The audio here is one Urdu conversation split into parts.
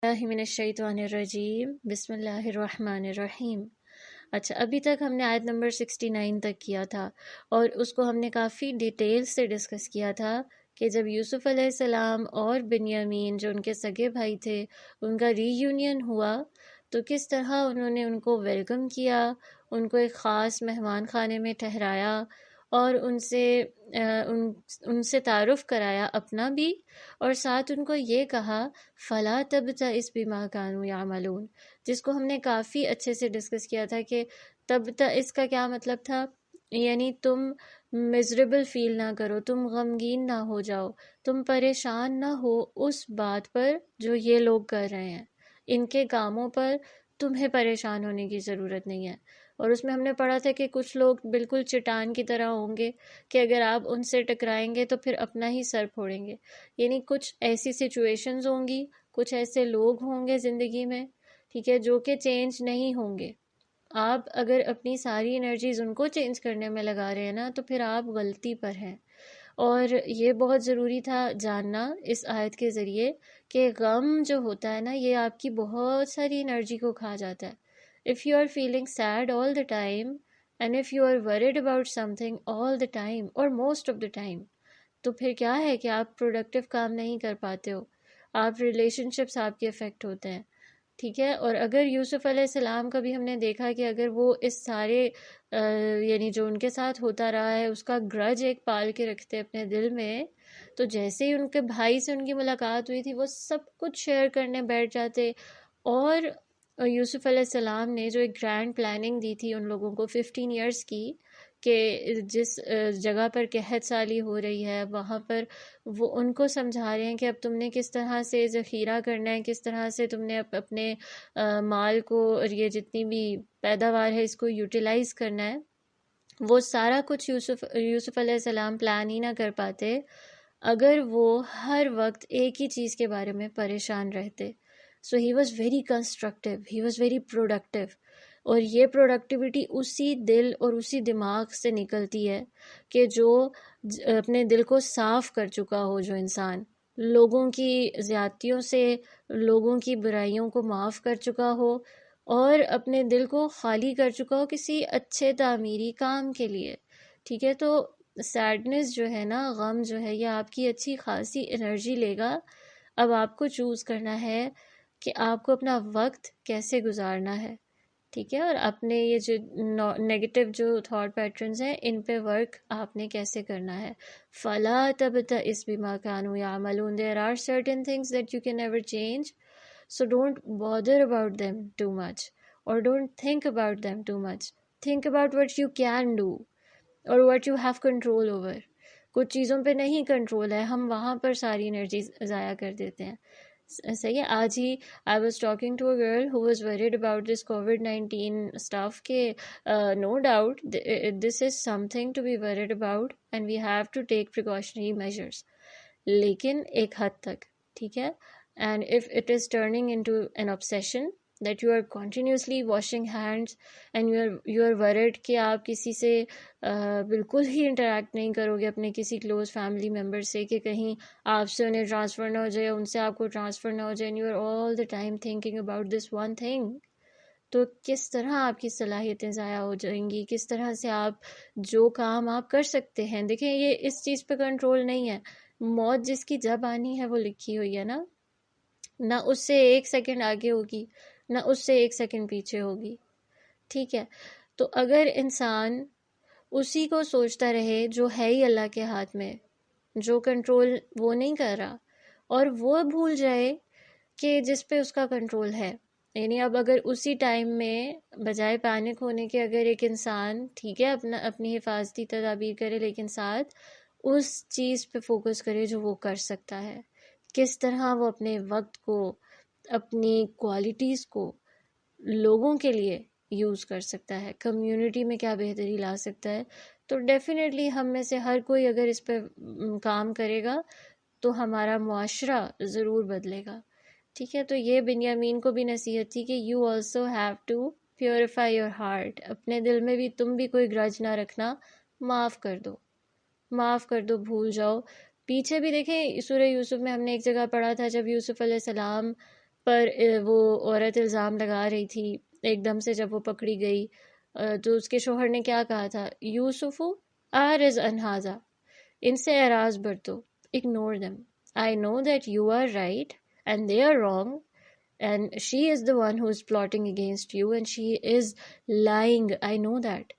من الشیطان الرجیم بسم اللہ الرحمن الرحیم۔ اچھا، ابھی تک ہم نے آیت نمبر 69 تک کیا تھا اور اس کو ہم نے کافی ڈیٹیل سے ڈسکس کیا تھا کہ جب یوسف علیہ السلام اور بنیامین جو ان کے سگے بھائی تھے ان کا ری یونین ہوا تو کس طرح انہوں نے ان کو ویلکم کیا، ان کو ایک خاص مہمان خانے میں ٹھہرایا اور ان سے تعارف کرایا اپنا بھی، اور ساتھ ان کو یہ کہا فَلَا تَبْتَئِسْ بِمَا كَانُوا يَعْمَلُونَ، جس کو ہم نے کافی اچھے سے ڈسکس کیا تھا کہ تبتئس کا کیا مطلب تھا، یعنی تم مزریبل فیل نہ کرو، تم غمگین نہ ہو جاؤ، تم پریشان نہ ہو اس بات پر جو یہ لوگ کر رہے ہیں، ان کے کاموں پر تمہیں پریشان ہونے کی ضرورت نہیں ہے۔ اور اس میں ہم نے پڑھا تھا کہ کچھ لوگ بالکل چٹان کی طرح ہوں گے کہ اگر آپ ان سے ٹکرائیں گے تو پھر اپنا ہی سر پھوڑیں گے، یعنی کچھ ایسی سچویشنز ہوں گی، کچھ ایسے لوگ ہوں گے زندگی میں، ٹھیک ہے، جو کہ چینج نہیں ہوں گے۔ آپ اگر اپنی ساری انرجیز ان کو چینج کرنے میں لگا رہے ہیں نا تو پھر آپ غلطی پر ہیں۔ اور یہ بہت ضروری تھا جاننا اس آیت کے ذریعے کہ غم جو ہوتا ہے نا یہ آپ کی بہت ساری انرجی کو کھا جاتا ہے۔ If you are feeling sad all the time and if you are worried about something all the time or most of the time تو پھر کیا ہے کہ آپ پروڈکٹیو کام نہیں کر پاتے ہو، آپ ریلیشن شپس آپ کے افیکٹ ہوتے ہیں، ٹھیک ہے۔ اور اگر یوسف علیہ السلام کا بھی ہم نے دیکھا کہ اگر وہ اس سارے یعنی جو ان کے ساتھ ہوتا رہا ہے اس کا گرج ایک پال کے رکھتے اپنے دل میں، تو جیسے ہی ان کے بھائی سے ان کی ملاقات ہوئی تھی وہ سب کچھ شیئر کرنے بیٹھ جاتے۔ اور یوسف علیہ السلام نے جو ایک گرینڈ پلاننگ دی تھی ان لوگوں کو 15 ایئرس کی کہ جس جگہ پر قحط سالی ہو رہی ہے وہاں پر وہ ان کو سمجھا رہے ہیں کہ اب تم نے کس طرح سے ذخیرہ کرنا ہے، کس طرح سے تم نے اپنے مال کو اور یہ جتنی بھی پیداوار ہے اس کو یوٹیلائز کرنا ہے، وہ سارا کچھ یوسف علیہ السلام پلان ہی نہ کر پاتے اگر وہ ہر وقت ایک ہی چیز کے بارے میں پریشان رہتے۔ So he was very constructive, he was very productive, اور یہ پروڈکٹیوٹی اسی دل اور اسی دماغ سے نکلتی ہے کہ جو اپنے دل کو صاف کر چکا ہو، جو انسان لوگوں کی زیادتیوں سے، لوگوں کی برائیوں کو معاف کر چکا ہو اور اپنے دل کو خالی کر چکا ہو کسی اچھے تعمیری کام کے لیے، ٹھیک ہے۔ تو سیڈنس جو ہے نا، غم جو ہے، یہ آپ کی اچھی خاصی انرجی لے گا۔ اب آپ کو چوز کرنا ہے کہ آپ کو اپنا وقت کیسے گزارنا ہے، ٹھیک ہے، اور اپنے یہ جو نیگیٹو جو تھاٹ پیٹرنز ہیں ان پہ ورک آپ نے کیسے کرنا ہے۔ فَلَا تَبْتَئِسْ بِمَا كَانُوا يَعْمَلُونَ There are certain things that you can never change, so don't bother about them too much or don't think about them too much. Think about what you can do or what you have control over. کچھ چیزوں پہ نہیں کنٹرول ہے، ہم وہاں پر ساری انرجی ضائع کر دیتے ہیں، صحیح ہے۔ آج ہی I was talking to a girl who was worried about this COVID-19 stuff کہ no doubt this is something to be worried about and we have to take precautionary measures، لیکن ایک حد تک، ٹھیک ہے۔ and if it is turning into an obsession that you are continuously washing hands and you are worried کہ آپ کسی سے بالکل ہی انٹریکٹ نہیں کرو گے اپنے کسی کلوز فیملی ممبر سے کہ کہیں آپ سے انہیں ٹرانسفر نہ ہو جائے، ان سے آپ کو ٹرانسفر نہ ہو جائے، and you are all the time thinking about this one thing، تو کس طرح آپ کی صلاحیتیں ضائع ہو جائیں گی، کس طرح سے آپ جو کام آپ کر سکتے ہیں، دیکھیں یہ اس چیز پہ کنٹرول نہیں ہے، موت جس کی جب آنی ہے وہ لکھی ہوئی ہے نا، نہ اس سے ایک سیکنڈ آگے ہوگی نہ اس سے ایک سیکنڈ پیچھے ہوگی، ٹھیک ہے۔ تو اگر انسان اسی کو سوچتا رہے جو ہے ہی اللہ کے ہاتھ میں، جو کنٹرول وہ نہیں کر رہا، اور وہ بھول جائے کہ جس پہ اس کا کنٹرول ہے، یعنی اب اگر اسی ٹائم میں بجائے پینک ہونے کے اگر ایک انسان ٹھیک ہے اپنی حفاظتی تدابیر کرے لیکن ساتھ اس چیز پہ فوکس کرے جو وہ کر سکتا ہے، کس طرح وہ اپنے وقت کو، اپنی کوالٹیز کو لوگوں کے لیے یوز کر سکتا ہے، کمیونٹی میں کیا بہتری لا سکتا ہے، تو ڈیفینیٹلی ہم میں سے ہر کوئی اگر اس پہ کام کرے گا تو ہمارا معاشرہ ضرور بدلے گا، ٹھیک ہے۔ تو یہ بنیامین کو بھی نصیحت تھی کہ you also have to purify your heart, اپنے دل میں بھی تم بھی کوئی گرج نہ رکھنا، معاف کر دو، معاف کر دو، بھول جاؤ۔ پیچھے بھی دیکھیں سورہ یوسف میں ہم نے ایک جگہ پڑھا تھا جب یوسف علیہ السلام پر وہ عورت الزام لگا رہی تھی، ایک دم سے جب وہ پکڑی گئی تو اس کے شوہر نے کیا کہا تھا، یوسف اعرض عن ھذا، ان سے اعراض برتو، ignore them. I know that you are right and they are wrong and she is the one who is plotting against you and she is lying. I know that.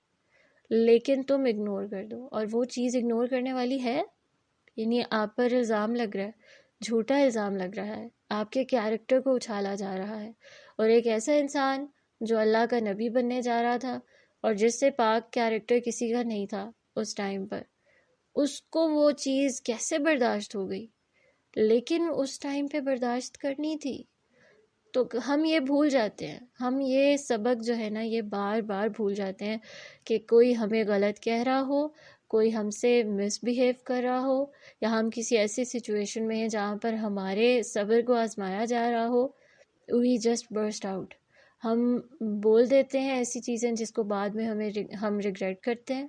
لیکن تم اگنور کر دو، اور وہ چیز اگنور کرنے والی ہے، یعنی آپ پر الزام لگ رہا ہے، جھوٹا الزام لگ رہا ہے، آپ کے کیریکٹر کو اچھالا جا رہا ہے، اور ایک ایسا انسان جو اللہ کا نبی بننے جا رہا تھا اور جس سے پاک کیریکٹر کسی کا نہیں تھا اس ٹائم پر، اس کو وہ چیز کیسے برداشت ہو گئی؟ لیکن اس ٹائم پہ برداشت کرنی تھی۔ تو ہم یہ بھول جاتے ہیں، ہم یہ سبق جو ہے نا یہ بار بار بھول جاتے ہیں کہ کوئی ہمیں غلط کہہ رہا ہو، کوئی ہم سے مس بیہیو کر رہا ہو، یا ہم کسی ایسی سچویشن میں ہیں جہاں پر ہمارے صبر کو آزمایا جا رہا ہو، وی جسٹ برسٹ آؤٹ، ہم بول دیتے ہیں ایسی چیزیں جس کو بعد میں ہم ریگریٹ کرتے ہیں،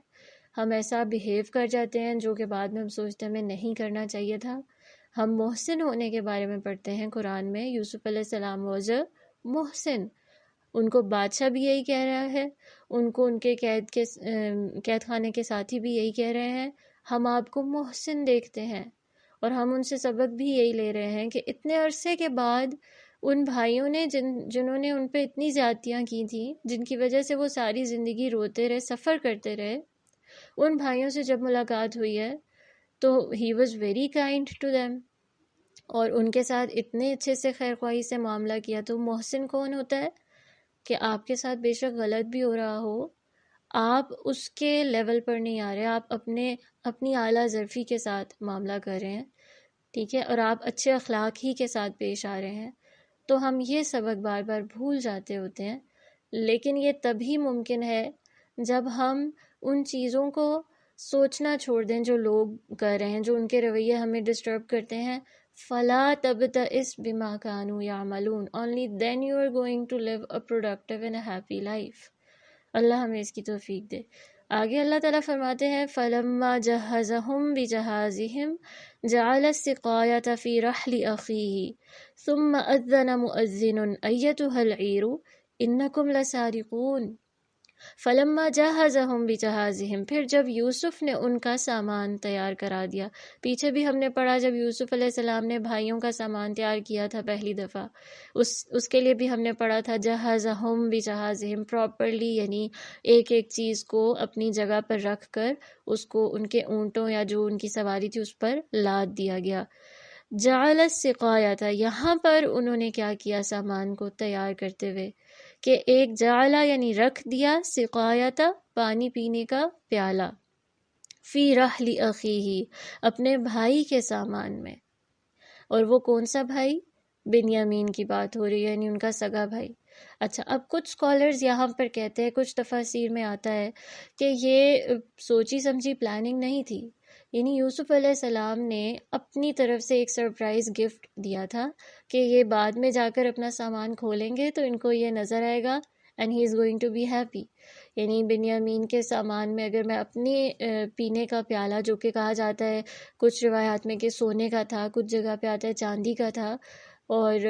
ہم ایسا بیہیو کر جاتے ہیں جو کہ بعد میں ہم سوچتے ہیں ہمیں نہیں کرنا چاہیے تھا۔ ہم محسن ہونے کے بارے میں پڑھتے ہیں قرآن میں، یوسف علیہ السلام واز اے محسن، ان کو بادشاہ بھی یہی کہہ رہا ہے، ان کو ان کے قید خانے کے ساتھی بھی یہی کہہ رہے ہیں، ہم آپ کو محسن دیکھتے ہیں، اور ہم ان سے سبق بھی یہی لے رہے ہیں کہ اتنے عرصے کے بعد ان بھائیوں نے جنہوں نے ان پہ اتنی زیادتیاں کی تھیں، جن کی وجہ سے وہ ساری زندگی روتے رہے، سفر کرتے رہے، ان بھائیوں سے جب ملاقات ہوئی ہے تو he was very kind to them, اور ان کے ساتھ اتنے اچھے سے خیر خواہی سے معاملہ کیا۔ تو محسن کون ہوتا ہے؟ کہ آپ کے ساتھ بے شک غلط بھی ہو رہا ہو، آپ اس کے لیول پر نہیں آ رہے، آپ اپنی اعلیٰ ظرفی کے ساتھ معاملہ کر رہے ہیں، ٹھیک ہے، اور آپ اچھے اخلاق ہی کے ساتھ پیش آ رہے ہیں۔ تو ہم یہ سبق بار بار بھول جاتے ہوتے ہیں، لیکن یہ تبھی ممکن ہے جب ہم ان چیزوں کو سوچنا چھوڑ دیں جو لوگ کر رہے ہیں، جو ان کے رویے ہمیں ڈسٹرب کرتے ہیں۔ فَلَا تَبْتَئِسْ بِمَا كَانُوا يَعْمَلُونَ Only then you are going to live a productive and a happy life۔ اللہ ہمیں اس کی توفیق دے۔ آگے اللہ تعالیٰ فرماتے ہیں فَلَمَّا جَهَّزَهُم بِجَهَازِهِمْ جَعَلَ السِّقَایَةَ فِي رَحْلِ أَخِیهِ ثُمَّ أَذَّنَ مُؤَذِّنٌ أَیَّتُهَا الْعِیرُ إِنَّکُمْ لَسَارِقُونَ۔ فلما جہزہم بجہازہم، پھر جب یوسف نے ان کا سامان تیار کرا دیا، پیچھے بھی ہم نے پڑھا جب یوسف علیہ السلام نے بھائیوں کا سامان تیار کیا تھا پہلی دفعہ، اس کے لیے بھی ہم نے پڑھا تھا جہزہم بجہازہم، پراپرلی، یعنی ایک ایک چیز کو اپنی جگہ پر رکھ کر اس کو ان کے اونٹوں یا جو ان کی سواری تھی اس پر لاد دیا گیا۔ جعل السقایۃ، یہاں پر انہوں نے کیا کیا سامان کو تیار کرتے ہوئے، کہ ایک جعلا یعنی رکھ دیا، سقایت پانی پینے کا پیالہ، فی رحل اخیہ اپنے بھائی کے سامان میں، اور وہ کون سا بھائی؟ بنیامین کی بات ہو رہی ہے، یعنی ان کا سگا بھائی۔ اچھا، اب کچھ سکولرز یہاں پر کہتے ہیں، کچھ تفاسیر میں آتا ہے کہ یہ سوچی سمجھی پلاننگ نہیں تھی، یعنی یوسف علیہ السلام نے اپنی طرف سے ایک سرپرائز گفٹ دیا تھا کہ یہ بعد میں جا کر اپنا سامان کھولیں گے تو ان کو یہ نظر آئے گا and he is going to be happy. یعنی بنیامین کے سامان میں اگر میں اپنی پینے کا پیالہ، جو کہ کہا جاتا ہے کچھ روایات میں کہ سونے کا تھا، کچھ جگہ پہ آتا ہے چاندی کا تھا، اور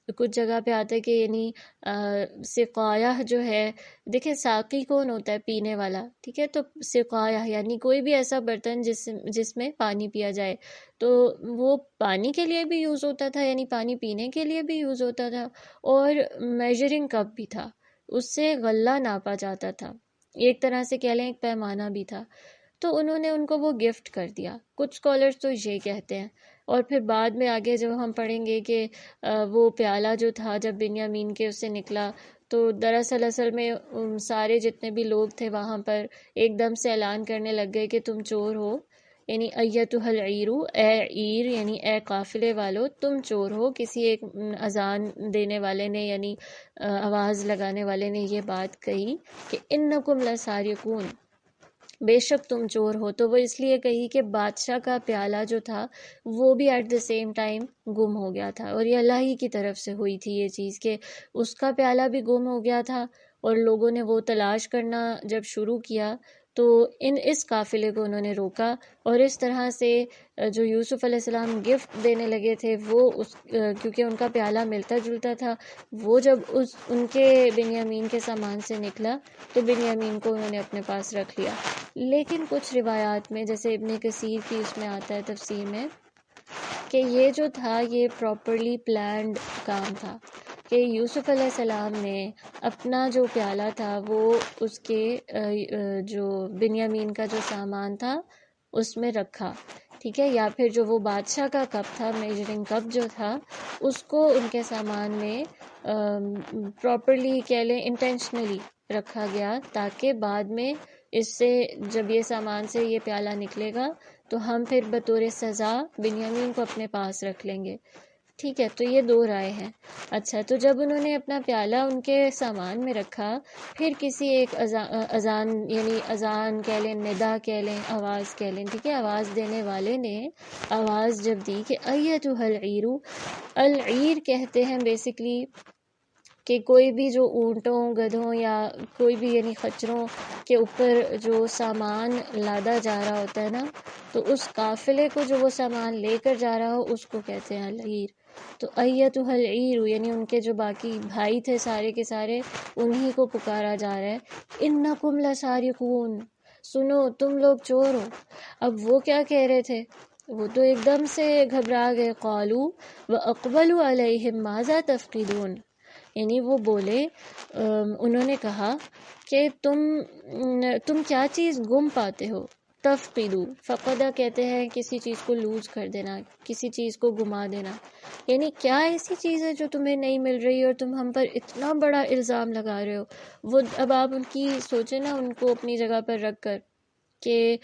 کچھ جگہ پہ آتا ہے کہ یعنی سقایہ جو ہے، دیکھیں ساقی کون ہوتا ہے؟ پینے والا، ٹھیک ہے، تو سقایہ یعنی کوئی بھی ایسا برتن جس میں پانی پیا جائے، تو وہ پانی کے لیے بھی یوز ہوتا تھا، یعنی پانی پینے کے لیے بھی یوز ہوتا تھا، اور میجرنگ کپ بھی تھا، اس سے غلہ ناپا جاتا تھا، ایک طرح سے کہہ لیں ایک پیمانہ بھی تھا۔ تو انہوں نے ان کو وہ گفٹ کر دیا، کچھ اسکالرس تو یہ کہتے ہیں، اور پھر بعد میں آگے جب ہم پڑھیں گے کہ وہ پیالہ جو تھا جب بنیامین کے اس سے نکلا تو دراصل اصل میں سارے جتنے بھی لوگ تھے وہاں پر ایک دم سے اعلان کرنے لگ گئے کہ تم چور ہو، یعنی ایتھا العیر، اے عیر یعنی اے قافلے والو تم چور ہو۔ کسی ایک اذان دینے والے نے یعنی آواز لگانے والے نے یہ بات کہی کہ انکم لسارقون، بے شک تم چور ہو، تو وہ اس لیے کہی کہ بادشاہ کا پیالہ جو تھا وہ بھی ایٹ دا سیم ٹائم گم ہو گیا تھا، اور یہ اللہ ہی کی طرف سے ہوئی تھی یہ چیز کہ اس کا پیالہ بھی گم ہو گیا تھا، اور لوگوں نے وہ تلاش کرنا جب شروع کیا تو اس قافلے کو انہوں نے روکا، اور اس طرح سے جو یوسف علیہ السلام گفٹ دینے لگے تھے وہ کیونکہ ان کا پیالہ ملتا جلتا تھا، وہ جب ان کے بنیامین کے سامان سے نکلا تو بنیامین کو انہوں نے اپنے پاس رکھ لیا۔ لیکن کچھ روایات میں، جیسے ابن کثیر کی اس میں آتا ہے تفسیر میں، کہ یہ جو تھا یہ پراپرلی پلانڈ کام تھا، کہ یوسف علیہ السلام نے اپنا جو پیالہ تھا وہ اس کے جو بنیامین کا جو سامان تھا اس میں رکھا، ٹھیک ہے، یا پھر جو وہ بادشاہ کا کپ تھا، میجرنگ کپ جو تھا، اس کو ان کے سامان میں پراپرلی کہہ لیں انٹینشنلی رکھا گیا، تاکہ بعد میں اس سے جب یہ سامان سے یہ پیالہ نکلے گا تو ہم پھر بطور سزا بنیامین کو اپنے پاس رکھ لیں گے، ٹھیک ہے۔ تو یہ دو رائے ہیں۔ اچھا، تو جب انہوں نے اپنا پیالہ ان کے سامان میں رکھا، پھر کسی ایک اذان یعنی اذان کہہ لیں، ندا کہہ لیں، آواز کہہ لیں، ٹھیک ہے، آواز دینے والے نے آواز جب دی کہ ایتھا العیر، العیر کہتے ہیں بیسکلی کہ کوئی بھی جو اونٹوں، گدھوں یا کوئی بھی یعنی خچروں کے اوپر جو سامان لادا جا رہا ہوتا ہے نا، تو اس قافلے کو جو وہ سامان لے کر جا رہا ہو اس کو کہتے ہیں العیر۔ تو ایتھا العیر یعنی ان کے جو باقی بھائی تھے سارے کے سارے، انہی کو پکارا جا رہا ہے، انکم لسارقون، سنو تم لوگ چور ہو۔ اب وہ کیا کہہ رہے تھے؟ وہ تو ایک دم سے گھبرا گئے، قالوا واقبلوا علیہم ماذا تفقدون، یعنی وہ بولے، انہوں نے کہا کہ تم کیا چیز گم پاتے ہو؟ تفقدو، فقدہ کہتے ہیں کسی چیز کو لوز کر دینا، کسی چیز کو گما دینا، یعنی کیا ایسی چیز ہے جو تمہیں نہیں مل رہی اور تم ہم پر اتنا بڑا الزام لگا رہے ہو۔ وہ اب آپ ان کی سوچیں نا، ان کو اپنی جگہ پر رکھ کر کہ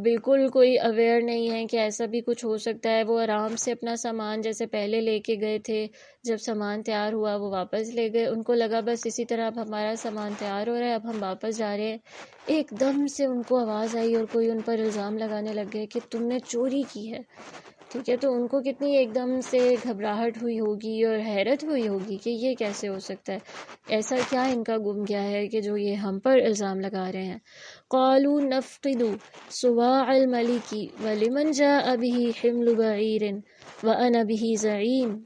بالکل کوئی اویئر نہیں ہے کہ ایسا بھی کچھ ہو سکتا ہے۔ وہ آرام سے اپنا سامان جیسے پہلے لے کے گئے تھے، جب سامان تیار ہوا وہ واپس لے گئے، ان کو لگا بس اسی طرح اب ہمارا سامان تیار ہو رہا ہے، اب ہم واپس جا رہے ہیں۔ ایک دم سے ان کو آواز آئی اور کوئی ان پر الزام لگانے لگ گئے کہ تم نے چوری کی ہے، ٹھیک ہے۔ تو ان کو کتنی ایک دم سے گھبراہٹ ہوئی ہوگی اور حیرت ہوئی ہوگی کہ یہ کیسے ہو سکتا ہے، ایسا کیا ان کا گم گیا ہے کہ جو یہ ہم پر الزام لگا رہے ہیں۔ قالوا نفقد صواع الملک ولمن جاء به حمل بعیر وانا به زعیم،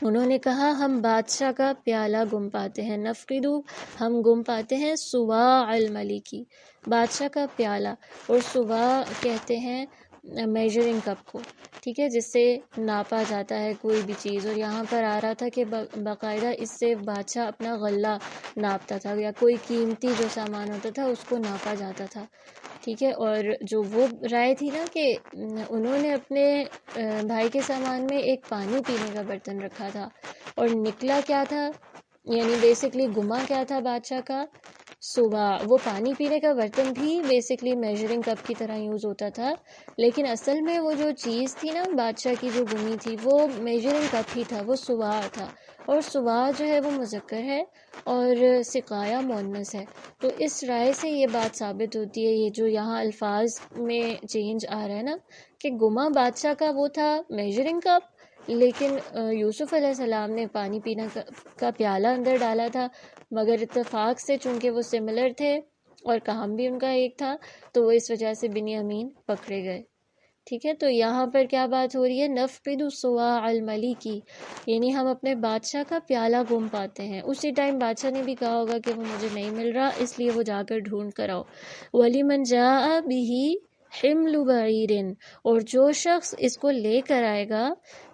انہوں نے کہا ہم بادشاہ کا پیالہ گم پاتے ہیں، نفقد ہم گم پاتے ہیں، صواع الملکی بادشاہ کا پیالہ، اور صواع کہتے ہیں میجرنگ کپ کو، ٹھیک ہے، جس سے ناپا جاتا ہے کوئی بھی چیز، اور یہاں پر آ رہا تھا کہ باقاعدہ اس سے بادشاہ اپنا غلہ ناپتا تھا، یا کوئی قیمتی جو سامان ہوتا تھا اس کو ناپا جاتا تھا، ٹھیک ہے۔ اور جو وہ رائے تھی نا کہ انہوں نے اپنے بھائی کے سامان میں ایک پانی پینے کا برتن رکھا تھا، اور نکلا کیا تھا، یعنی بیسکلی گما کیا تھا بادشاہ کا صواع، وہ پانی پینے کا برتن بھی بیسکلی میجرنگ کپ کی طرح یوز ہوتا تھا، لیکن اصل میں وہ جو چیز تھی نا بادشاہ کی جو گمی تھی وہ میجرنگ کپ ہی تھا، وہ صواع تھا، اور صواع جو ہے وہ مذکر ہے اور سقایا مؤنث ہے۔ تو اس رائے سے یہ بات ثابت ہوتی ہے، یہ جو یہاں الفاظ میں چینج آ رہا ہے نا، کہ گما بادشاہ کا وہ تھا میجرنگ کپ، لیکن یوسف علیہ السلام نے پانی پینا کا پیالہ اندر ڈالا تھا، مگر اتفاق سے چونکہ وہ سملر تھے اور کام بھی ان کا ایک تھا، تو وہ اس وجہ سے بنیامین پکڑے گئے، ٹھیک ہے۔ تو یہاں پر کیا بات ہو رہی ہے، نفقد صواع الملکی، یعنی ہم اپنے بادشاہ کا پیالہ گم پاتے ہیں۔ اسی ٹائم بادشاہ نے بھی کہا ہوگا کہ وہ مجھے نہیں مل رہا، اس لیے وہ جا کر ڈھونڈ کر آؤ۔ وَلِمَنْ جَاءَ بِهِ حِمْلُ بَعِيرٍ، اور جو شخص اس کو لے کر آئے گا،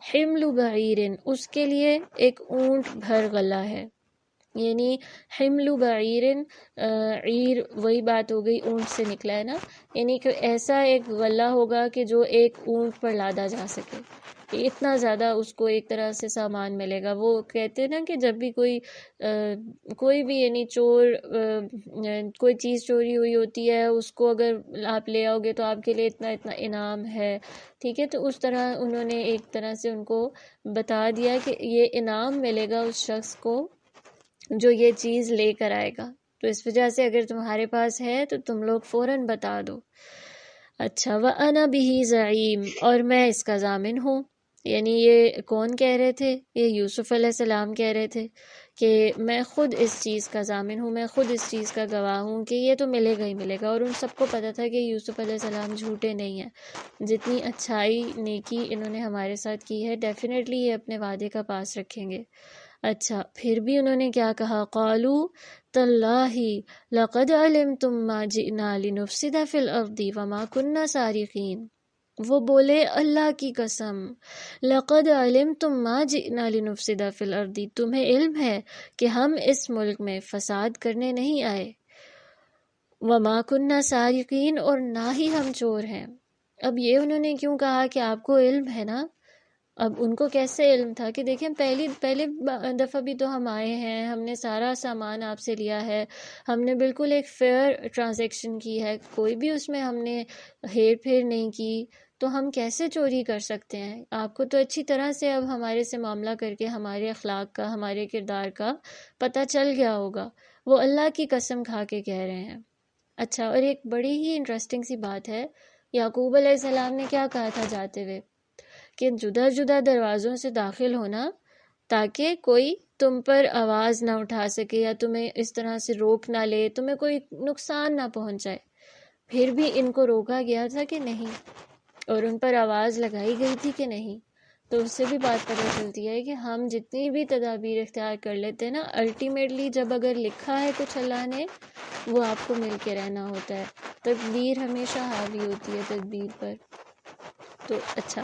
حِمْلُ بَعِيرٍ اس کے لیے ایک اونٹ بھر غلہ ہے، یعنی حمل بعیر، عیر وہی بات ہو گئی، اونٹ سے نکلا ہے نا، یعنی کہ ایسا ایک غلہ ہوگا کہ جو ایک اونٹ پر لادا جا سکے، اتنا زیادہ اس کو ایک طرح سے سامان ملے گا۔ وہ کہتے ہیں نا کہ جب بھی کوئی بھی یعنی چور کوئی چیز چوری ہوئی ہوتی ہے، اس کو اگر آپ لے آؤ گے تو آپ کے لیے اتنا اتنا انعام ہے، ٹھیک ہے۔ تو اس طرح انہوں نے ایک طرح سے ان کو بتا دیا کہ یہ انعام ملے گا اس شخص کو جو یہ چیز لے کر آئے گا، تو اس وجہ سے اگر تمہارے پاس ہے تو تم لوگ فوراً بتا دو۔ اچھا، وَأَنَا بِهِ زَعِيمٌ، اور میں اس کا ضامن ہوں، یعنی یہ کون کہہ رہے تھے؟ یہ یوسف علیہ السلام کہہ رہے تھے کہ میں خود اس چیز کا ضامن ہوں، میں خود اس چیز کا گواہ ہوں کہ یہ تو ملے گا ہی ملے گا، اور ان سب کو پتہ تھا کہ یوسف علیہ السلام جھوٹے نہیں ہیں، جتنی اچھائی نیکی انہوں نے ہمارے ساتھ کی ہے ڈیفینیٹلی یہ اپنے وعدے کا پاس رکھیں گے۔ اچھا پھر بھی انہوں نے کیا کہا؟ قالوا تاللہ لقد علمتم ما جئنا لنفسد فی الارض وما کننا سارقین، وہ بولے اللہ کی قسم، لقد علمتم ما جئنا لنفسد فی الارض، تمہیں علم ہے کہ ہم اس ملک میں فساد کرنے نہیں آئے، وما کننا سارقین، اور نہ ہی ہم چور ہیں۔ اب یہ انہوں نے کیوں کہا کہ آپ کو علم ہے نا؟ اب ان کو کیسے علم تھا کہ دیکھیں پہلی دفعہ بھی تو ہم آئے ہیں، ہم نے سارا سامان آپ سے لیا ہے، ہم نے بالکل ایک فیئر ٹرانزیکشن کی ہے، کوئی بھی اس میں ہم نے ہیر پھیر نہیں کی، تو ہم کیسے چوری کر سکتے ہیں؟ آپ کو تو اچھی طرح سے اب ہمارے سے معاملہ کر کے ہمارے اخلاق کا، ہمارے کردار کا پتہ چل گیا ہوگا۔ وہ اللہ کی قسم کھا کے کہہ رہے ہیں۔ اچھا، اور ایک بڑی ہی انٹرسٹنگ سی بات ہے، یعقوب علیہ السلام نے کیا کہا تھا جاتے ہوئے؟ کہ جدا جدا دروازوں سے داخل ہونا تاکہ کوئی تم پر آواز نہ اٹھا سکے یا تمہیں اس طرح سے روک نہ لے، تمہیں کوئی نقصان نہ پہنچائے۔ پھر بھی ان کو روکا گیا تھا کہ نہیں، اور ان پر آواز لگائی گئی تھی کہ نہیں۔ تو اس سے بھی بات پتہ چلتی ہے کہ ہم جتنی بھی تدابیر اختیار کر لیتے ہیں نا، الٹیمیٹلی جب اگر لکھا ہے کچھ اللہ نے، وہ آپ کو مل کے رہنا ہوتا ہے۔ تدبیر ہمیشہ حاوی ہوتی ہے تدبیر پر۔ تو اچھا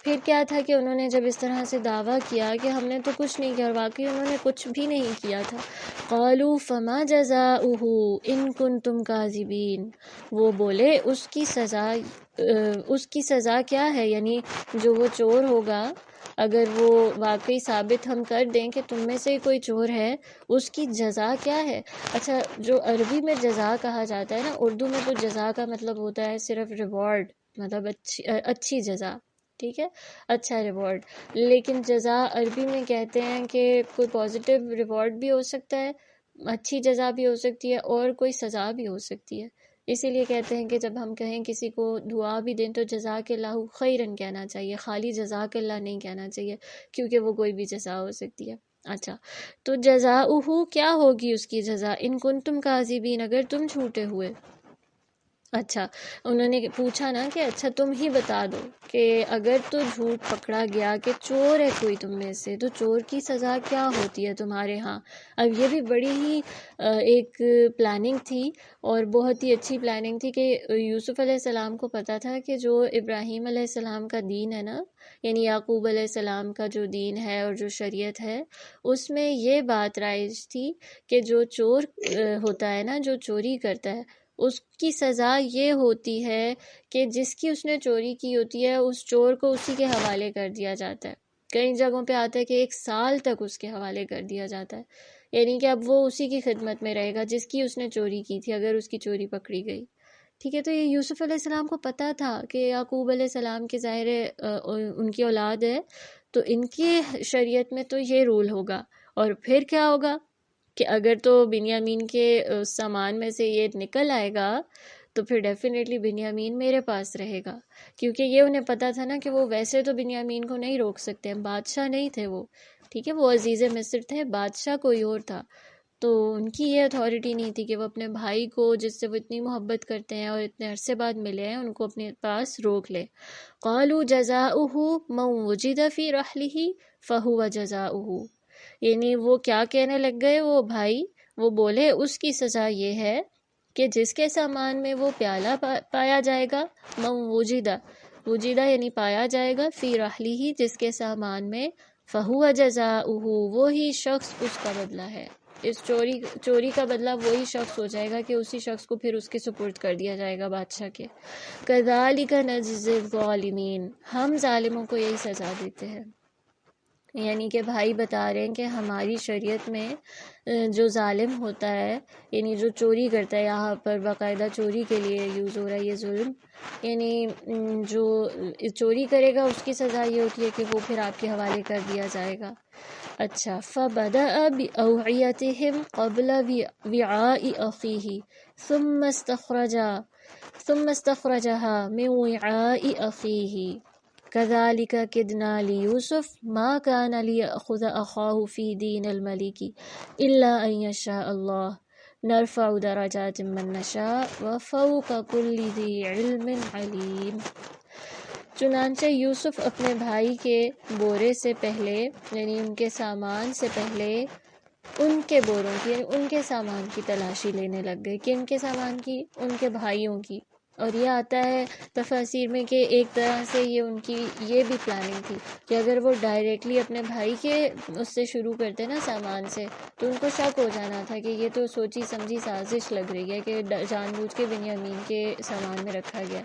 پھر کیا تھا کہ انہوں نے جب اس طرح سے دعویٰ کیا کہ ہم نے تو کچھ نہیں کیا، اور واقعی انہوں نے کچھ بھی نہیں کیا تھا، قالوا فما جزاؤہ ان کنتم کاذبین، وہ بولے اس کی سزا کیا ہے؟ یعنی جو وہ چور ہوگا، اگر وہ واقعی ثابت ہم کر دیں کہ تم میں سے کوئی چور ہے، اس کی جزا کیا ہے؟ اچھا، جو عربی میں جزا کہا جاتا ہے نا، اردو میں تو جزا کا مطلب ہوتا ہے صرف ریوارڈ، مطلب اچھی جزا، ٹھیک ہے، اچھا ریوارڈ۔ لیکن جزا عربی میں کہتے ہیں کہ کوئی پازیٹیو ریوارڈ بھی ہو سکتا ہے، اچھی جزا بھی ہو سکتی ہے، اور کوئی سزا بھی ہو سکتی ہے۔ اسی لیے کہتے ہیں کہ جب ہم کہیں کسی کو دعا بھی دیں تو جزاک اللہ خیرن کہنا چاہیے، خالی جزاک اللہ نہیں کہنا چاہیے، کیونکہ وہ کوئی بھی جزا ہو سکتی ہے۔ اچھا، تو جزاؤہ کیا ہوگی اس کی جزا؟ ان کنتم کاذبین، اگر تم جھوٹے ہوئے۔ اچھا، انہوں نے پوچھا نا کہ اچھا تم ہی بتا دو کہ اگر تو جھوٹ پکڑا گیا کہ چور ہے کوئی تم میں سے، تو چور کی سزا کیا ہوتی ہے تمہارے ہاں؟ اب یہ بھی بڑی ہی ایک پلاننگ تھی، اور بہت ہی اچھی پلاننگ تھی کہ یوسف علیہ السلام کو پتا تھا کہ جو ابراہیم علیہ السلام کا دین ہے نا، یعنی یعقوب علیہ السلام کا جو دین ہے اور جو شریعت ہے، اس میں یہ بات رائج تھی کہ جو چور ہوتا ہے نا، جو چوری کرتا ہے، اس کی سزا یہ ہوتی ہے کہ جس کی اس نے چوری کی ہوتی ہے اس چور کو اسی کے حوالے کر دیا جاتا ہے۔ کئی جگہوں پہ آتا ہے کہ 1 سال تک اس کے حوالے کر دیا جاتا ہے، یعنی کہ اب وہ اسی کی خدمت میں رہے گا جس کی اس نے چوری کی تھی، اگر اس کی چوری پکڑی گئی۔ ٹھیک ہے، تو یہ یوسف علیہ السلام کو پتہ تھا کہ یعقوب علیہ السلام کے ظاہر ان کی اولاد ہے، تو ان کی شریعت میں تو یہ رول ہوگا، اور پھر کیا ہوگا کہ اگر تو بنیامین کے سامان میں سے یہ نکل آئے گا تو پھر ڈیفینیٹلی بنیامین میرے پاس رہے گا، کیونکہ یہ انہیں پتا تھا نا کہ وہ ویسے تو بنیامین کو نہیں روک سکتے، بادشاہ نہیں تھے وہ، ٹھیک ہے، وہ عزیز مصر تھے، بادشاہ کوئی اور تھا، تو ان کی یہ اتھارٹی نہیں تھی کہ وہ اپنے بھائی کو جس سے وہ اتنی محبت کرتے ہیں اور اتنے عرصے بعد ملے ہیں ان کو اپنے پاس روک لے۔ قالوا جزاؤہ من وجد فی رحلہ فہو جزاؤہ، یعنی وہ کیا کہنے لگ گئے وہ بھائی، وہ بولے اس کی سزا یہ ہے کہ جس کے سامان میں وہ پیالہ پایا جائے گا، من وجدہ یعنی پایا جائے گا، فی رحلہ جس کے سامان میں، فہو جزاؤہ وہی شخص اس کا بدلہ ہے، اس چوری کا بدلہ وہی شخص ہو جائے گا کہ اسی شخص کو پھر اس کے سپرد کر دیا جائے گا بادشاہ کے۔ کذالک نجزی الظالمین، ہم ظالموں کو یہی سزا دیتے ہیں۔ یعنی کہ بھائی بتا رہے ہیں کہ ہماری شریعت میں جو ظالم ہوتا ہے، یعنی جو چوری کرتا ہے، یہاں پر باقاعدہ چوری کے لیے یوز ہو رہا ہے یہ ظلم، یعنی جو چوری کرے گا اس کی سزا یہ ہوتی ہے کہ وہ پھر آپ کے حوالے کر دیا جائے گا۔ اچھا، فَبَدَأَ بِأَوْعِيَتِهِمْ قَبْلَ وِعَاءِ أَخِيهِ ثُمَّ اسْتَخْرَجَهَا مِنْ وِعَاءِ أَخِيهِ، كذلك كدنا ليوسف ما كان ليأخذ أخاه في دين الملك إلا أن يشاء الله نرفع درجات من نشاء وفوق كل ذي علم علیم۔ چنانچہ یوسف اپنے بھائی کے بورے سے پہلے، یعنی ان کے سامان سے پہلے، ان کے بوروں کی یعنی ان کے سامان کی تلاشی لینے لگ گئے۔ کن کے سامان کی؟ ان کے بھائیوں کی۔ اور یہ آتا ہے تفاسیر میں کہ ایک طرح سے یہ ان کی یہ بھی پلاننگ تھی کہ اگر وہ ڈائریکٹلی اپنے بھائی کے اس سے شروع کرتے نا سامان سے، تو ان کو شک ہو جانا تھا کہ یہ تو سوچی سمجھی سازش لگ رہی ہے کہ جان بوجھ کے بنیامین کے سامان میں رکھا گیا۔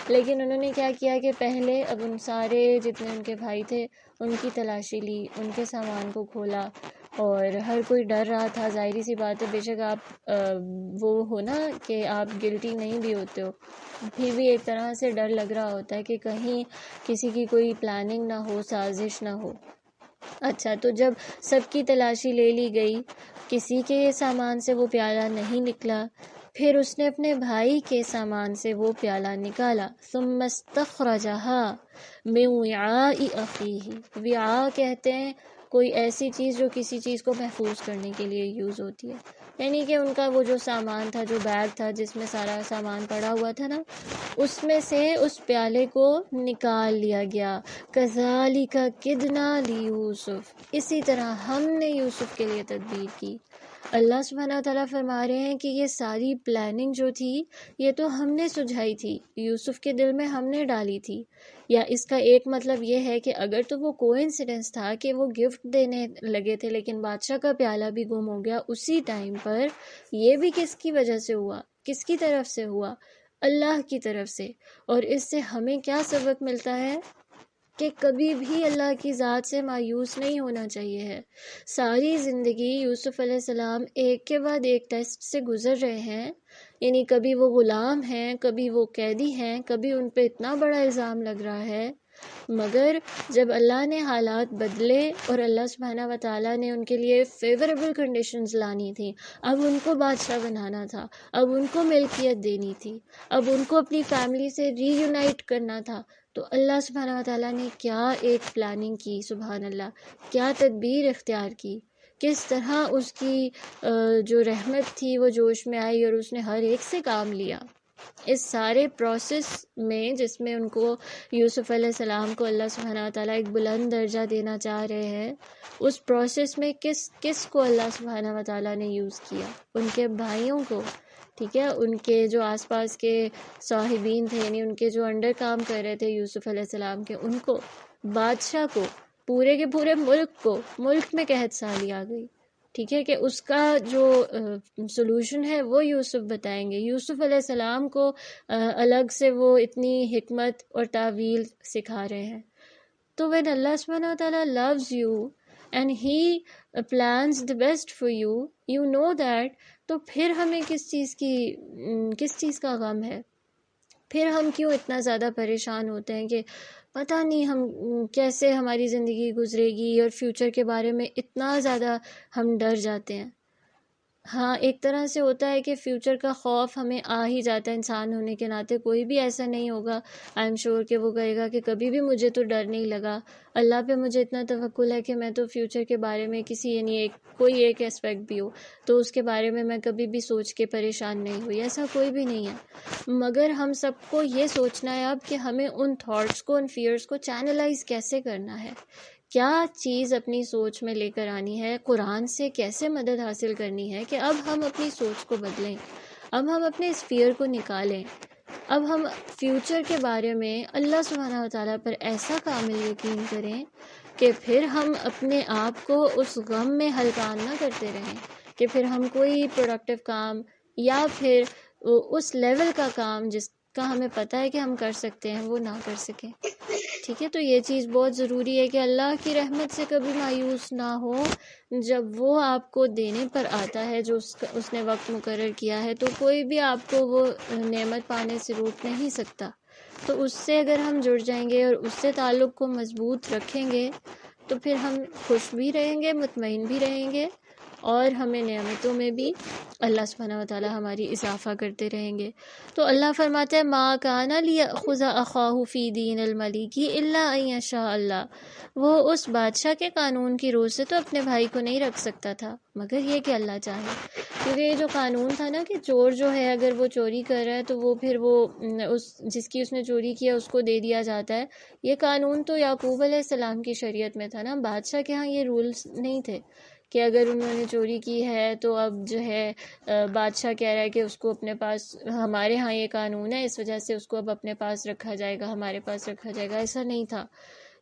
لیکن انہوں نے کیا کیا کہ پہلے اب ان سارے جتنے ان کے بھائی تھے ان کی تلاشی لی، ان کے سامان کو کھولا، اور ہر کوئی ڈر رہا تھا۔ ظاہری سی بات ہے، بے شک آپ وہ ہو نا کہ آپ گلٹی نہیں بھی ہوتے ہو، پھر بھی ایک طرح سے ڈر لگ رہا ہوتا ہے کہ کہیں کسی کی کوئی پلاننگ نہ ہو، سازش نہ ہو۔ اچھا، تو جب سب کی تلاشی لے لی گئی، کسی کے سامان سے وہ پیالہ نہیں نکلا، پھر اس نے اپنے بھائی کے سامان سے وہ پیالہ نکالا۔ ثم استخرجها من وعاء اخیہ، وعاء کہتے ہیں کوئی ایسی چیز جو کسی چیز کو محفوظ کرنے کے لیے یوز ہوتی ہے، یعنی کہ ان کا وہ جو سامان تھا، جو بیگ تھا جس میں سارا سامان پڑا ہوا تھا نا، اس میں سے اس پیالے کو نکال لیا گیا۔ کذالک کدنا لیوسف، اسی طرح ہم نے یوسف کے لیے تدبیر کی۔ اللہ سبحانہ تعالیٰ فرما رہے ہیں کہ یہ ساری پلاننگ جو تھی یہ تو ہم نے سجھائی تھی، یوسف کے دل میں ہم نے ڈالی تھی۔ یا اس کا ایک مطلب یہ ہے کہ اگر تو وہ کوئنسیڈنس تھا کہ وہ گفٹ دینے لگے تھے لیکن بادشاہ کا پیالہ بھی گم ہو گیا اسی ٹائم پر، یہ بھی کس کی وجہ سے ہوا؟ کس کی طرف سے ہوا؟ اللہ کی طرف سے۔ اور اس سے ہمیں کیا سبق ملتا ہے؟ کہ کبھی بھی اللہ کی ذات سے مایوس نہیں ہونا چاہیے ہے۔ ساری زندگی یوسف علیہ السلام ایک کے بعد ایک ٹیسٹ سے گزر رہے ہیں، یعنی کبھی وہ غلام ہیں، کبھی وہ قیدی ہیں، کبھی ان پہ اتنا بڑا الزام لگ رہا ہے، مگر جب اللہ نے حالات بدلے اور اللہ سبحانہ و تعالیٰ نے ان کے لیے فیوریبل کنڈیشنز لانی تھی، اب ان کو بادشاہ بنانا تھا، اب ان کو ملکیت دینی تھی، اب ان کو اپنی فیملی سے ری یونائٹ کرنا تھا، تو اللہ سبحانہ و تعالیٰ نے کیا ایک پلاننگ کی، سبحان اللہ، کیا تدبیر اختیار کی، کس طرح اس کی جو رحمت تھی وہ جوش میں آئی اور اس نے ہر ایک سے کام لیا۔ اس سارے پروسیس میں جس میں ان کو یوسف علیہ السلام کو اللہ سبحانہ تعالیٰ ایک بلند درجہ دینا چاہ رہے ہیں، اس پروسیس میں کس کو اللہ سبحانہ تعالیٰ نے یوز کیا؟ ان کے بھائیوں کو، ٹھیک ہے، ان کے جو آس پاس کے صاحبین تھے، یعنی ان کے جو انڈر کام کر رہے تھے یوسف علیہ السلام کے، ان کو، بادشاہ کو، پورے کے پورے ملک کو، ملک میں قحط سالی آ گئی، ٹھیک ہے، کہ اس کا جو سلوشن ہے وہ یوسف بتائیں گے۔ یوسف علیہ السلام کو الگ سے وہ اتنی حکمت اور تعویل سکھا رہے ہیں۔ تو when اللہ سبحانہ wa ta'ala loves you and he plans the best for you, you know that، تو پھر ہمیں کس چیز کا غم ہے؟ پھر ہم کیوں اتنا زیادہ پریشان ہوتے ہیں کہ پتہ نہیں ہم کیسے ہماری زندگی گزرے گی، اور فیوچر کے بارے میں اتنا زیادہ ہم ڈر جاتے ہیں۔ ہاں، ایک طرح سے ہوتا ہے کہ فیوچر کا خوف ہمیں آ ہی جاتا ہے، انسان ہونے کے ناطے کوئی بھی ایسا نہیں ہوگا آئی ایم شیور کہ وہ کہے گا کہ کبھی بھی مجھے تو ڈر نہیں لگا، اللہ پہ مجھے اتنا توکل ہے کہ میں تو فیوچر کے بارے میں یعنی کوئی ایک اسپیکٹ بھی ہو تو اس کے بارے میں کبھی بھی سوچ کے پریشان نہیں ہوئی، ایسا کوئی بھی نہیں ہے۔ مگر ہم سب کو یہ سوچنا ہے اب کہ ہمیں ان تھاٹس کو، ان فیئرس کو چینلائز کیسے کرنا ہے، کیا چیز اپنی سوچ میں لے کر آنی ہے، قرآن سے کیسے مدد حاصل کرنی ہے کہ اب ہم اپنی سوچ کو بدلیں، اب ہم اپنے اس فیئر کو نکالیں، اب ہم فیوچر کے بارے میں اللہ سبحانہ و تعالیٰ پر ایسا کامل یقین کریں کہ پھر ہم اپنے آپ کو اس غم میں ہلکان نہ کرتے رہیں کہ پھر ہم کوئی پروڈکٹیو کام یا پھر اس لیول کا کام جس کا ہمیں پتہ ہے کہ ہم کر سکتے ہیں وہ نہ کر سکیں، ٹھیک ہے۔ تو یہ چیز بہت ضروری ہے کہ اللہ کی رحمت سے کبھی مایوس نہ ہو، جب وہ آپ کو دینے پر آتا ہے جو اس نے وقت مقرر کیا ہے تو کوئی بھی آپ کو وہ نعمت پانے سے روک نہیں سکتا۔ تو اس سے اگر ہم جڑ جائیں گے اور اس سے تعلق کو مضبوط رکھیں گے تو پھر ہم خوش بھی رہیں گے، مطمئن بھی رہیں گے، اور ہمیں نعمتوں میں بھی اللہ سبحانہ و تعالیٰ ہماری اضافہ کرتے رہیں گے۔ تو اللہ فرماتا ہے ما کان لیأخذ اخاہ فی دین الملک الا ان یشاء اللہ، وہ اس بادشاہ کے قانون کی روح سے تو اپنے بھائی کو نہیں رکھ سکتا تھا مگر یہ کہ اللہ چاہے، کیونکہ یہ جو قانون تھا نا کہ چور جو ہے اگر وہ چوری کر رہا ہے تو وہ پھر وہ جس کی اس نے چوری کیا اس کو دے دیا جاتا ہے، یہ قانون تو یعقوب علیہ السلام کی شریعت میں تھا نا، بادشاہ کے ہاں یہ رولز نہیں تھے کہ اگر انہوں نے چوری کی ہے تو اب جو ہے بادشاہ کہہ رہا ہے کہ اس کو اپنے پاس، ہمارے ہاں یہ قانون ہے اس وجہ سے اس کو اب اپنے پاس رکھا جائے گا، ہمارے پاس رکھا جائے گا، ایسا نہیں تھا،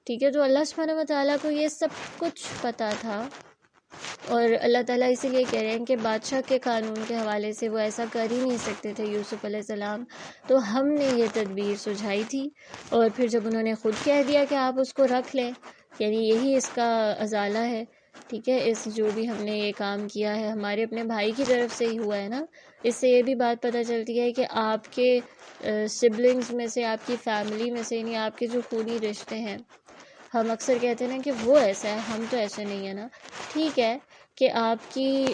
ٹھیک ہے۔ تو اللہ سبحانہ و تعالیٰ کو یہ سب کچھ پتہ تھا، اور اللہ تعالیٰ اسی لیے کہہ رہے ہیں کہ بادشاہ کے قانون کے حوالے سے وہ ایسا کر ہی نہیں سکتے تھے یوسف علیہ السلام، تو ہم نے یہ تدبیر سجھائی تھی، اور پھر جب انہوں نے خود کہہ دیا کہ آپ اس کو رکھ لیں، یعنی یہی اس کا ازالہ ہے، ٹھیک ہے، اس جو بھی ہم نے یہ کام کیا ہے ہمارے اپنے بھائی کی طرف سے ہی ہوا ہے نا، اس سے یہ بھی بات پتہ چلتی ہے کہ آپ کے سبلنگز میں سے، آپ کی فیملی میں سے، یعنی آپ کے جو خونی رشتے ہیں، ہم اکثر کہتے ہیں نا کہ وہ ایسا ہے، ہم تو ایسے نہیں ہیں نا، ٹھیک ہے کہ آپ کی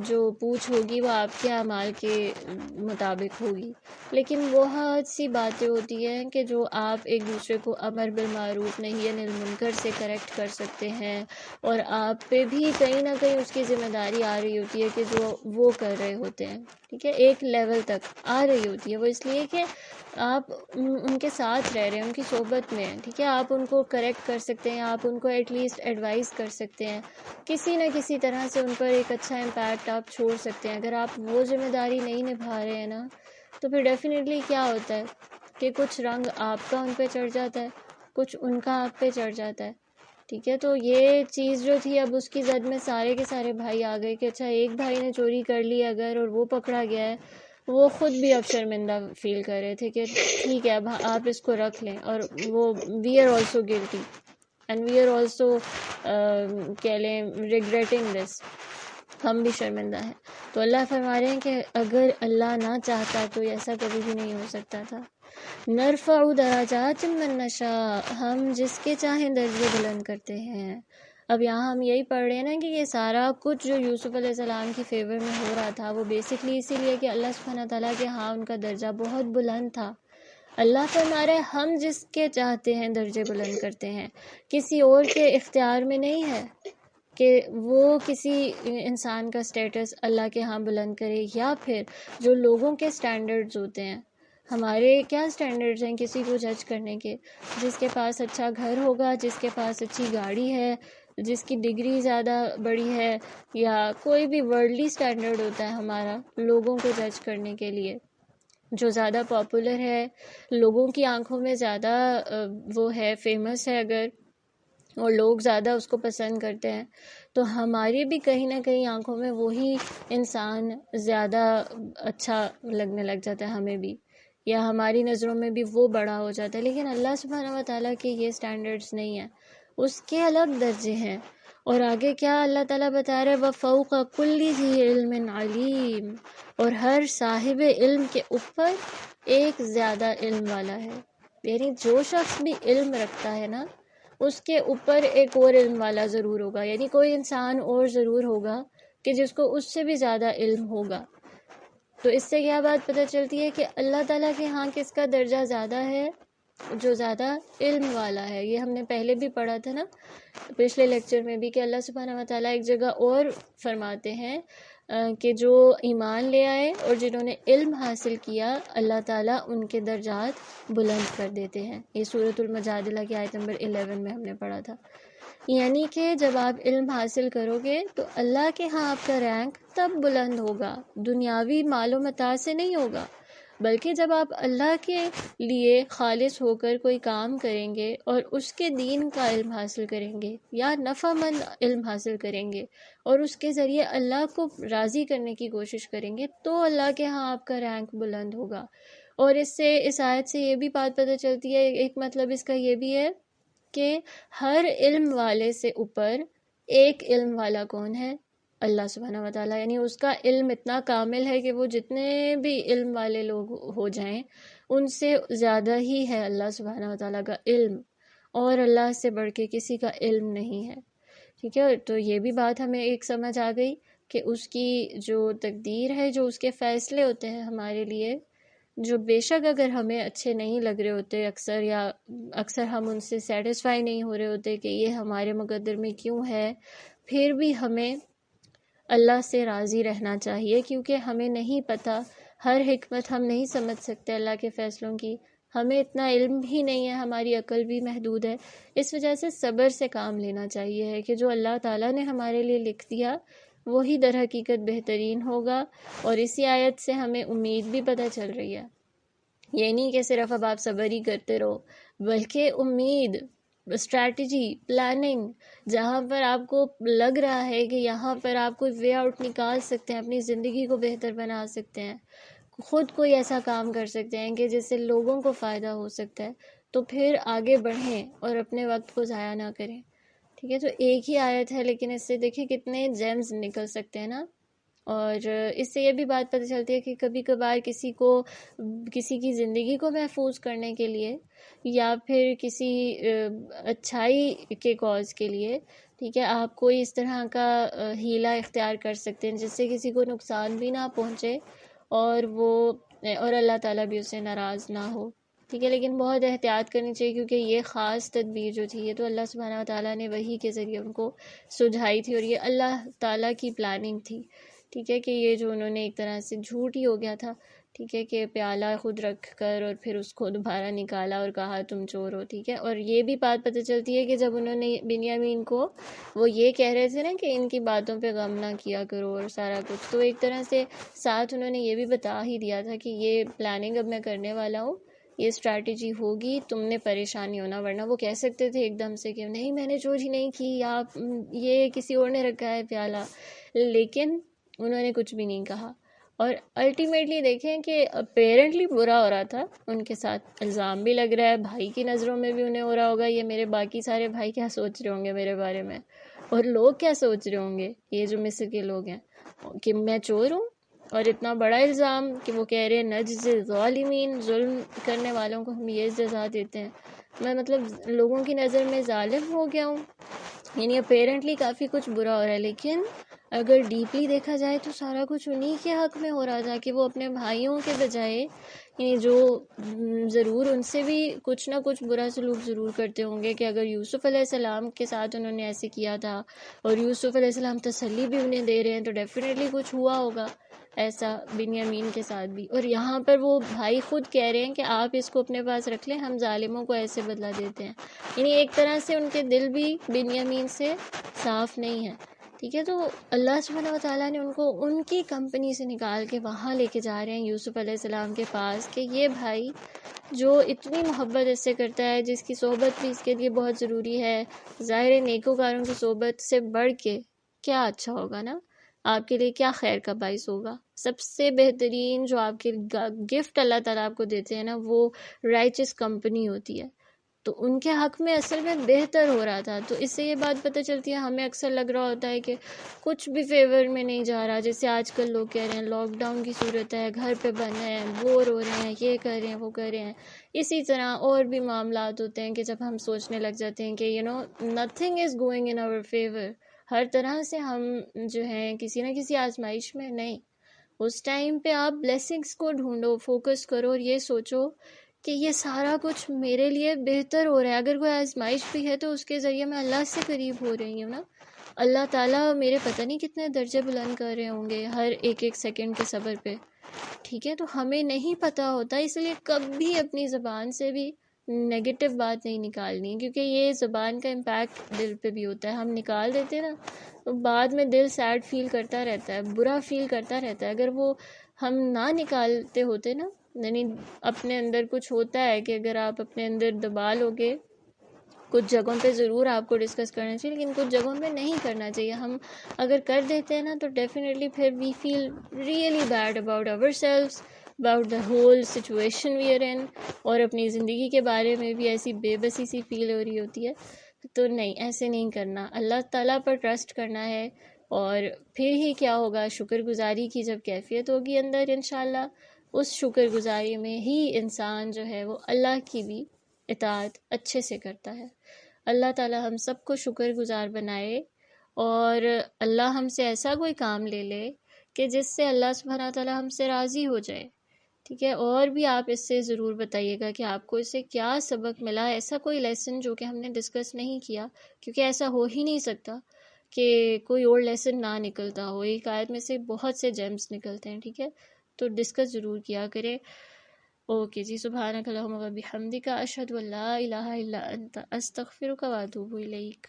جو پوچھ ہوگی وہ آپ کے اعمال کے مطابق ہوگی، لیکن وہ بہت سی باتیں ہوتی ہیں کہ جو آپ ایک دوسرے کو امر بالمعروف نہی عن المنکر سے کریکٹ کر سکتے ہیں، اور آپ پہ بھی کہیں نہ کہیں اس کی ذمہ داری آ رہی ہوتی ہے کہ جو وہ کر رہے ہوتے ہیں، ٹھیک ہے، ایک لیول تک آ رہی ہوتی ہے، وہ اس لیے کہ آپ ان کے ساتھ رہ رہے ہیں، ان کی صحبت میں ہیں، ٹھیک ہے، آپ ان کو کریکٹ کر سکتے ہیں، آپ ان کو ایٹ لیسٹ ایڈوائز کر سکتے ہیں، کسی نہ کسی طرح سے ان پر ایک اچھا امپیکٹ آپ چھوڑ سکتے ہیں۔ اگر آپ وہ ذمہ داری نہیں نبھا رہے ہیں نا تو پھر ڈیفینیٹلی کیا ہوتا ہے کہ کچھ رنگ آپ کا ان پہ چڑھ جاتا ہے، کچھ ان کا آپ پہ چڑھ جاتا ہے، ٹھیک ہے۔ تو یہ چیز جو تھی اب اس کی زد میں سارے کے سارے بھائی آ گئے کہ اچھا ایک بھائی نے چوری کر لی اگر اور وہ پکڑا گیا ہے، وہ خود بھی اب شرمندہ فیل کر رہے تھے کہ ٹھیک ہے اب آپ اس کو رکھ لیں، اور وہ we are also guilty and we are also کہہ لیں ریگریٹنگ دس، ہم بھی شرمندہ ہیں۔ تو اللہ فرما رہے ہیں کہ اگر اللہ نہ چاہتا تو ایسا کبھی بھی نہیں ہو سکتا تھا۔ نرفع درجات من نشاء، ہم جس کے چاہیں درجے بلند کرتے ہیں۔ اب یہاں ہم یہی پڑھ رہے ہیں نا کہ یہ سارا کچھ جو یوسف علیہ السلام کی فیور میں ہو رہا تھا وہ بیسکلی اسی لیے کہ اللہ سبحانہ تعالیٰ کے ہاں ان کا درجہ بہت بلند تھا۔ اللہ فرما رہے ہیں ہم جس کے چاہتے ہیں درجے بلند کرتے ہیں، کسی اور کے اختیار میں نہیں ہے کہ وہ کسی انسان کا سٹیٹس اللہ کے ہاں بلند کرے، یا پھر جو لوگوں کے سٹینڈرڈز ہوتے ہیں، ہمارے کیا سٹینڈرڈز ہیں کسی کو جج کرنے کے، جس کے پاس اچھا گھر ہوگا، جس کے پاس اچھی گاڑی ہے، جس کی ڈگری زیادہ بڑی ہے، یا کوئی بھی ورلڈلی سٹینڈرڈ ہوتا ہے ہمارا لوگوں کو جج کرنے کے لیے، جو زیادہ پاپولر ہے، لوگوں کی آنکھوں میں زیادہ وہ ہے، فیمس ہے اگر، اور لوگ زیادہ اس کو پسند کرتے ہیں، تو ہماری بھی کہیں نہ کہیں آنکھوں میں وہی انسان زیادہ اچھا لگنے لگ جاتا ہے ہمیں بھی، یا ہماری نظروں میں بھی وہ بڑا ہو جاتا ہے۔ لیکن اللہ سبحانہ و تعالیٰ کے یہ سٹینڈرڈز نہیں ہیں، اس کے الگ درجے ہیں۔ اور آگے کیا اللہ تعالیٰ بتا رہے ہیں، وَفَوْقَ كُلِّ ذِي عِلْمٍ عَلِيمٍ، اور ہر صاحب علم کے اوپر ایک زیادہ علم والا ہے، یعنی جو شخص بھی علم رکھتا ہے نا اس کے اوپر ایک اور علم والا ضرور ہوگا، یعنی کوئی انسان اور ضرور ہوگا کہ جس کو اس سے بھی زیادہ علم ہوگا۔ تو اس سے کیا بات پتہ چلتی ہے کہ اللہ تعالیٰ کے ہاں کس کا درجہ زیادہ ہے، جو زیادہ علم والا ہے۔ یہ ہم نے پہلے بھی پڑھا تھا نا پچھلے لیکچر میں بھی کہ اللہ سبحانہ و تعالیٰ ایک جگہ اور فرماتے ہیں کہ جو ایمان لے آئے اور جنہوں نے علم حاصل کیا اللہ تعالیٰ ان کے درجات بلند کر دیتے ہیں۔ یہ سورۃ المجادلہ کی آیت نمبر 11 میں ہم نے پڑھا تھا، یعنی کہ جب آپ علم حاصل کرو گے تو اللہ کے ہاں آپ کا رینک تب بلند ہوگا، دنیاوی مال و متاع سے نہیں ہوگا، بلکہ جب آپ اللہ کے لیے خالص ہو کر کوئی کام کریں گے اور اس کے دین کا علم حاصل کریں گے یا نفع مند علم حاصل کریں گے اور اس کے ذریعے اللہ کو راضی کرنے کی کوشش کریں گے تو اللہ کے ہاں آپ کا رینک بلند ہوگا۔ اور اس آیت سے یہ بھی بات پتہ چلتی ہے، ایک مطلب اس کا یہ بھی ہے کہ ہر علم والے سے اوپر ایک علم والا کون ہے؟ اللہ سبحانہ و تعالیٰ، یعنی اس کا علم اتنا کامل ہے کہ وہ جتنے بھی علم والے لوگ ہو جائیں ان سے زیادہ ہی ہے اللہ سبحانہ و تعالیٰ کا علم، اور اللہ سے بڑھ کے کسی کا علم نہیں ہے۔ ٹھیک ہے، تو یہ بھی بات ہمیں ایک سمجھ آ گئی کہ اس کی جو تقدیر ہے، جو اس کے فیصلے ہوتے ہیں ہمارے لیے، جو بے شک اگر ہمیں اچھے نہیں لگ رہے ہوتے اکثر، یا اکثر ہم ان سے سیٹسفائی نہیں ہو رہے ہوتے کہ یہ ہمارے مقدر میں کیوں ہے، پھر بھی ہمیں اللہ سے راضی رہنا چاہیے، کیونکہ ہمیں نہیں پتہ، ہر حکمت ہم نہیں سمجھ سکتے اللہ کے فیصلوں کی، ہمیں اتنا علم بھی نہیں ہے، ہماری عقل بھی محدود ہے، اس وجہ سے صبر سے کام لینا چاہیے ہے کہ جو اللہ تعالیٰ نے ہمارے لیے لکھ دیا وہی در حقیقت بہترین ہوگا۔ اور اسی آیت سے ہمیں امید بھی پتہ چل رہی ہے، یہ نہیں کہ صرف اب آپ صبر ہی کرتے رہو، بلکہ امید، اسٹریٹجی، پلاننگ، جہاں پر آپ کو لگ رہا ہے کہ یہاں پر آپ کوئی وے آؤٹ نکال سکتے ہیں، اپنی زندگی کو بہتر بنا سکتے ہیں، خود کوئی ایسا کام کر سکتے ہیں کہ جس سے لوگوں کو فائدہ ہو سکتا ہے، تو پھر آگے بڑھیں اور اپنے وقت کو ضائع نہ کریں۔ ٹھیک ہے، تو ایک ہی آیت ہے لیکن اس سے دیکھیں کتنے جیمز نکل سکتے ہیں نا۔ اور اس سے یہ بھی بات پتہ چلتی ہے کہ کبھی کبھار کسی کی زندگی کو محفوظ کرنے کے لیے، یا پھر کسی اچھائی کے کاز کے لیے، ٹھیک ہے، آپ کوئی اس طرح کا ہیلہ اختیار کر سکتے ہیں جس سے کسی کو نقصان بھی نہ پہنچے، اور اللہ تعالیٰ بھی اس سے ناراض نہ ہو۔ ٹھیک ہے، لیکن بہت احتیاط کرنی چاہیے، کیونکہ یہ خاص تدبیر جو تھی یہ تو اللہ سبحانہ وتعالیٰ نے وحی کے ذریعے ان کو سجھائی تھی، اور یہ اللہ تعالیٰ کی پلاننگ تھی۔ ٹھیک ہے، کہ یہ جو انہوں نے ایک طرح سے جھوٹ ہی ہو گیا تھا، ٹھیک ہے، کہ پیالہ خود رکھ کر اور پھر اس کو دوبارہ نکالا اور کہا تم چور ہو۔ ٹھیک ہے، اور یہ بھی بات پتہ چلتی ہے کہ جب انہوں نے بنیامین کو وہ یہ کہہ رہے تھے نا کہ ان کی باتوں پہ غم نہ کیا کرو اور سارا کچھ، تو ایک طرح سے ساتھ انہوں نے یہ بھی بتا ہی دیا تھا کہ یہ پلاننگ اب میں کرنے والا ہوں، یہ اسٹریٹجی ہوگی، تم نے پریشانی ہونا، ورنہ وہ کہہ سکتے تھے ایک دم سے کہ نہیں میں نے چوری نہیں کی، یا یہ کسی اور نے رکھا ہے پیالہ، لیکن انہوں نے کچھ بھی نہیں کہا۔ اور الٹیمیٹلی دیکھیں کہ پیرنٹلی برا ہو رہا تھا ان کے ساتھ، الزام بھی لگ رہا ہے، بھائی کی نظروں میں بھی انہیں ہو رہا ہوگا یہ میرے باقی سارے بھائی کیا سوچ رہے ہوں گے میرے بارے میں، اور لوگ کیا سوچ رہے ہوں گے، یہ جو مصر کے لوگ ہیں، کہ میں چور ہوں، اور اتنا بڑا الزام کہ وہ کہہ رہے ہیں نجزی الظالمین، ظلم کرنے والوں کو ہم یہ سزا دیتے ہیں، میں مطلب لوگوں کی نظر میں ظالم ہو گیا ہوں، یعنی اپیرنٹلی کافی کچھ برا ہو رہا ہے، لیکن اگر ڈیپلی دیکھا جائے تو سارا کچھ انہی کے حق میں ہو رہا تھا کہ وہ اپنے بھائیوں کے بجائے، یعنی جو ضرور ان سے بھی کچھ نہ کچھ برا سلوک ضرور کرتے ہوں گے، کہ اگر یوسف علیہ السلام کے ساتھ انہوں نے ایسے کیا تھا اور یوسف علیہ السلام تسلی بھی انہیں دے رہے ہیں تو ڈیفینیٹلی کچھ ہوا ہوگا ایسا بنیامین کے ساتھ بھی، اور یہاں پر وہ بھائی خود کہہ رہے ہیں کہ آپ اس کو اپنے پاس رکھ لیں، ہم ظالموں کو ایسے بدلہ دیتے ہیں، یعنی ایک طرح سے ان کے دل بھی بنیامین سے صاف نہیں ہے۔ ٹھیک ہے، تو اللہ سبحانہ و تعالیٰ نے ان کو ان کی کمپنی سے نکال کے وہاں لے کے جا رہے ہیں یوسف علیہ السلام کے پاس، کہ یہ بھائی جو اتنی محبت اس سے کرتا ہے، جس کی صحبت بھی اس کے لیے بہت ضروری ہے، ظاہر نیکوکاروں کی صحبت سے بڑھ کے کیا اچھا ہوگا نا، آپ کے لیے کیا خیر کا باعث ہوگا، سب سے بہترین جو آپ کے گفٹ اللہ تعالیٰ آپ کو دیتے ہیں نا، وہ رائچس کمپنی ہوتی ہے، تو ان کے حق میں اصل میں بہتر ہو رہا تھا۔ تو اس سے یہ بات پتہ چلتی ہے، ہمیں اکثر لگ رہا ہوتا ہے کہ کچھ بھی فیور میں نہیں جا رہا، جیسے آج کل لوگ کہہ رہے ہیں لاک ڈاؤن کی صورت ہے، گھر پہ بند ہیں، بور ہو رہے ہیں، یہ کر رہے ہیں، وہ کر رہے ہیں، اسی طرح اور بھی معاملات ہوتے ہیں کہ جب ہم سوچنے لگ جاتے ہیں کہ nothing is going in our favor، ہر طرح سے ہم جو ہیں کسی نہ کسی آزمائش میں، نہیں، اس ٹائم پہ آپ بلیسنگز کو ڈھونڈو، فوکس کرو اور یہ سوچو کہ یہ سارا کچھ میرے لیے بہتر ہو رہا ہے، اگر کوئی آزمائش بھی ہے تو اس کے ذریعے میں اللہ سے قریب ہو رہی ہوں نا، اللہ تعالیٰ میرے پتہ نہیں کتنے درجے بلند کر رہے ہوں گے ہر ایک ایک سیکنڈ کے صبر پہ۔ ٹھیک ہے، تو ہمیں نہیں پتہ ہوتا، اس لیے کبھی اپنی زبان سے بھی نیگیٹو بات نہیں نکالنی، کیونکہ یہ زبان کا امپیکٹ دل پہ بھی ہوتا ہے، ہم نکال دیتے ہیں نا تو بعد میں دل سیڈ فیل کرتا رہتا ہے، برا فیل کرتا رہتا ہے، اگر وہ ہم نہ نکالتے ہوتے نا، یعنی اپنے اندر کچھ ہوتا ہے کہ اگر آپ اپنے اندر دبا لوگے، کچھ جگہوں پہ ضرور آپ کو ڈسکس کرنا چاہیے لیکن کچھ جگہوں پہ نہیں کرنا چاہیے، ہم اگر کر دیتے ہیں نا تو ڈیفینیٹلی پھر we feel really bad about ourselves, about the whole situation we are in, اور اپنی زندگی کے بارے میں بھی ایسی بے بسی سی فیل ہو رہی ہوتی ہے، تو نہیں، ایسے نہیں کرنا، اللہ تعالیٰ پر ٹرسٹ کرنا ہے، اور پھر ہی کیا ہوگا، شکر گزاری کی جب کیفیت ہوگی اندر انشاءاللہ، اس شکر گزاری میں ہی انسان جو ہے وہ اللہ کی بھی اطاعت اچھے سے کرتا ہے۔ اللہ تعالیٰ ہم سب کو شکر گزار بنائے، اور اللہ ہم سے ایسا کوئی کام لے لے کہ جس سے اللہ سبحانہ تعالیٰ ہم سے راضی ہو جائے. ٹھیک ہے، اور بھی آپ اس سے ضرور بتائیے گا کہ آپ کو اس سے کیا سبق ملا، ایسا کوئی لیسن جو کہ ہم نے ڈسکس نہیں کیا، کیونکہ ایسا ہو ہی نہیں سکتا کہ کوئی اور لیسن نہ نکلتا ہو. ایک آیت میں سے بہت سے جیمز نکلتے ہیں. ٹھیک ہے، تو ڈسکس ضرور کیا کرے. اوکے جی، سبحانک اللہم و بحمدک، اشہد ان لا الہ الا انت، استغفرک و اتوب الیک.